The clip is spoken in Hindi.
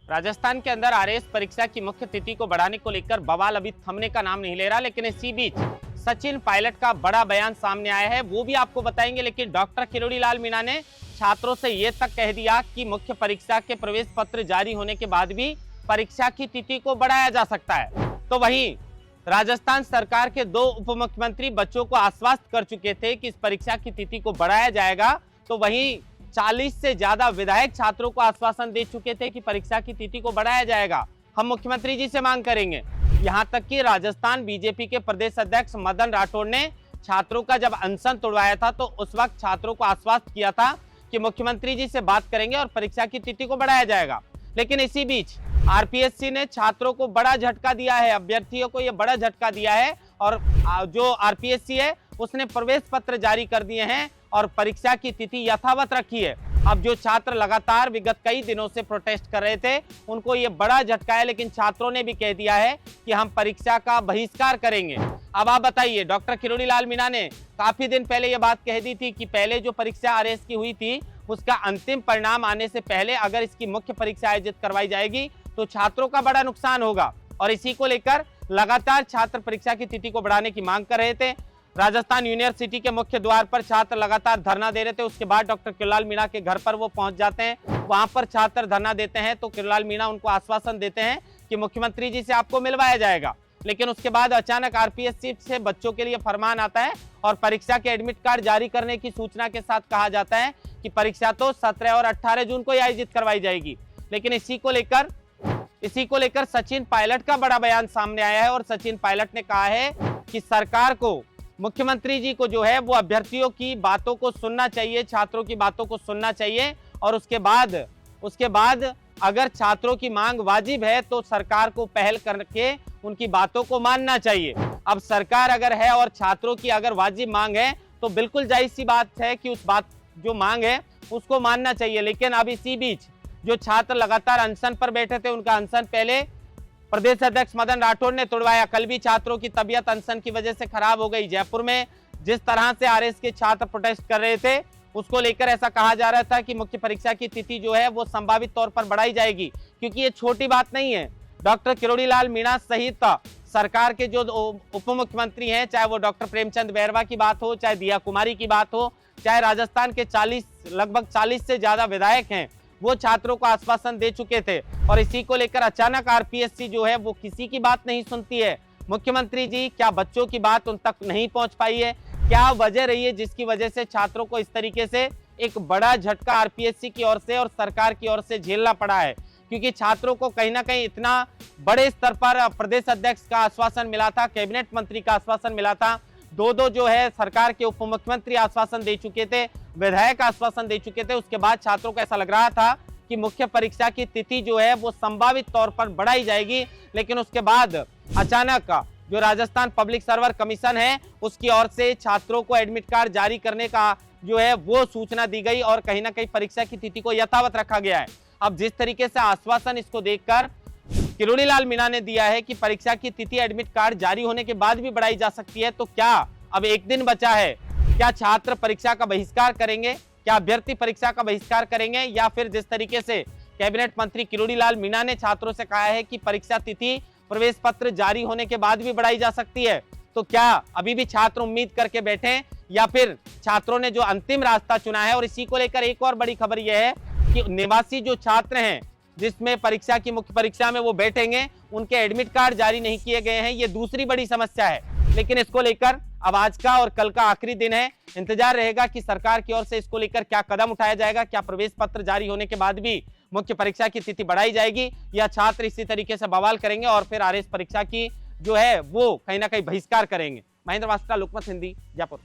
राजस्थान के अंदर आरएएस परीक्षा की मुख्य तिथि को बढ़ाने को लेकर बवाल अभी थमने का नाम नहीं ले रहा, लेकिन इसी बीच सचिन पायलट का बड़ा बयान सामने आया है, वो भी आपको बताएंगे। लेकिन डॉक्टर किरोड़ी लाल मीणा ने छात्रों से ये तक कह दिया कि मुख्य परीक्षा के प्रवेश पत्र जारी होने के बाद भी परीक्षा की तिथि को बढ़ाया जा सकता है। तो वहीं राजस्थान सरकार के 2 उप मुख्यमंत्री बच्चों को आश्वस्त कर चुके थे कि इस परीक्षा की तिथि को बढ़ाया जाएगा, तो वहीं 40 से ज्यादा विधायक छात्रों को आश्वासन दे चुके थे कि परीक्षा की तिथि को बढ़ाया जाएगा, हम मुख्यमंत्री जी से मांग करेंगे। यहां तक कि राजस्थान बीजेपी के प्रदेश अध्यक्ष मदन राठौड़ ने छात्रों का जब अनशन तोड़वाया था तो उस वक्त छात्रों को आश्वस्त किया था कि मुख्यमंत्री जी से बात करेंगे और परीक्षा की तिथि को बढ़ाया जाएगा। लेकिन इसी बीच आरपीएससी ने छात्रों को बड़ा झटका दिया है, अभ्यर्थियों को यह बड़ा झटका दिया है और जो आरपीएससी है उसने प्रवेश पत्र जारी कर दिए हैं और परीक्षा की तिथि यथावत रखी है। अब जो छात्र लगातार विगत कई दिनों से प्रोटेस्ट कर रहे थे उनको ये बड़ा झटका है, लेकिन छात्रों ने भी कह दिया है कि हम परीक्षा का बहिष्कार करेंगे। अब आप बताइए, डॉक्टर किरोड़ी लाल मीणा ने काफी दिन पहले ये बात कह दी थी कि पहले जो परीक्षा आरएएस की हुई थी उसका अंतिम परिणाम आने से पहले अगर इसकी मुख्य परीक्षा आयोजित करवाई जाएगी तो छात्रों का बड़ा नुकसान होगा, और इसी को लेकर लगातार छात्र परीक्षा की तिथि को बढ़ाने की मांग कर रहे थे। राजस्थान यूनिवर्सिटी के मुख्य द्वार पर छात्र लगातार धरना दे रहे थे, उसके बाद डॉक्टर किरोड़ीलाल मीणा के घर पर वो पहुंच जाते हैं, वहां पर छात्र धरना देते हैं तो किरोड़ीलाल मीणा उनको आश्वासन देते हैं कि मुख्यमंत्री जी से आपको मिलवाया जाएगा। लेकिन उसके बाद अचानक आरपीएससी से बच्चों के लिए फरमान आता है और परीक्षा के एडमिट कार्ड जारी करने की सूचना के साथ कहा जाता है कि परीक्षा तो 17 और 18 जून को आयोजित करवाई जाएगी। लेकिन इसी को लेकर सचिन पायलट का बड़ा बयान सामने आया है और सचिन पायलट ने कहा है कि सरकार को, मुख्यमंत्री जी को जो है वो अभ्यर्थियों की बातों को सुनना चाहिए, छात्रों की बातों को सुनना चाहिए और उसके बाद अगर छात्रों की मांग वाजिब है तो सरकार को पहल करके उनकी बातों को मानना चाहिए। अब सरकार अगर है और छात्रों की अगर वाजिब मांग है तो बिल्कुल जायज सी बात है कि उस बात जो मांग है उसको मानना चाहिए। लेकिन अब इसी बीच जो छात्र लगातार अनशन पर बैठे थे उनका अनशन पहले प्रदेश अध्यक्ष मदन राठौड़ ने तोड़वाया। कल भी छात्रों की तबीयत अनशन की वजह से खराब हो गई। जयपुर में जिस तरह से आरएएस के छात्र प्रोटेस्ट कर रहे थे उसको लेकर ऐसा कहा जा रहा था कि मुख्य परीक्षा की तिथि जो है वो संभावित तौर पर बढ़ाई जाएगी, क्योंकि ये छोटी बात नहीं है। डॉक्टर किरोड़ी लाल मीणा सहित सरकार के जो उप मुख्यमंत्री हैं, चाहे वो डॉक्टर प्रेमचंद बैरवा की बात हो, चाहे दिया कुमारी की बात हो, चाहे राजस्थान के लगभग 40 से ज्यादा विधायक हैं, वो छात्रों को आश्वासन दे चुके थे। और इसी को लेकर अचानक आरपीएससी जो है वो किसी की बात नहीं सुनती है। मुख्यमंत्री जी क्या बच्चों की बात उन तक नहीं पहुंच पाई है? क्या वजह रही है जिसकी वजह से छात्रों को इस तरीके से एक बड़ा झटका आरपीएससी की ओर से और सरकार की ओर से झेलना पड़ा है? क्योंकि छात्रों को कहीं ना कहीं इतना बड़े स्तर पर प्रदेश अध्यक्ष का आश्वासन मिला था, कैबिनेट मंत्री का आश्वासन मिला था, दो जो है सरकार के उप मुख्यमंत्री आश्वासन दे चुके थे, विधायक आश्वासन दे चुके थे। उसके बाद छात्रों को ऐसा लग रहा था कि मुख्य परीक्षा की तिथि जो है वो संभावित तौर पर बढ़ाई जाएगी। लेकिन उसके बाद अचानक जो राजस्थान पब्लिक सर्वर कमीशन है उसकी ओर से छात्रों को एडमिट कार्ड जारी करने का जो है वो सूचना दी गई और कहीं ना कहीं परीक्षा की तिथि को यथावत रखा गया है। अब जिस तरीके से आश्वासन इसको देखकर किरोड़ी लाल मीणा ने दिया है कि परीक्षा की तिथि एडमिट कार्ड जारी होने के बाद भी बढ़ाई जा सकती है, तो क्या अब एक दिन बचा है, क्या छात्र परीक्षा का बहिष्कार करेंगे? क्या अभ्यर्थी परीक्षा का बहिष्कार करेंगे? या फिर जिस तरीके से कैबिनेट मंत्री किरोड़ी लाल मीणा ने छात्रों से कहा है कि परीक्षा तिथि प्रवेश पत्र जारी होने के बाद भी बढ़ाई जा सकती है, तो क्या अभी भी छात्र उम्मीद करके बैठे या फिर छात्रों ने जो अंतिम रास्ता चुना है? और इसी को लेकर एक और बड़ी खबर यह है कि निवासी जो छात्र हैं जिसमें परीक्षा की मुख्य परीक्षा में वो बैठेंगे उनके एडमिट कार्ड जारी नहीं किए गए हैं, ये दूसरी बड़ी समस्या है। लेकिन इसको लेकर अब आज का और कल का आखिरी दिन है, इंतजार रहेगा कि सरकार की ओर से इसको लेकर क्या कदम उठाया जाएगा। क्या प्रवेश पत्र जारी होने के बाद भी मुख्य परीक्षा की तिथि बढ़ाई जाएगी या छात्र इसी तरीके से बवाल करेंगे और फिर आरएएस परीक्षा की जो है वो कहीं ना कहीं बहिष्कार करेंगे। महेंद्र वास्ता, लोकमत हिंदी, जयपुर।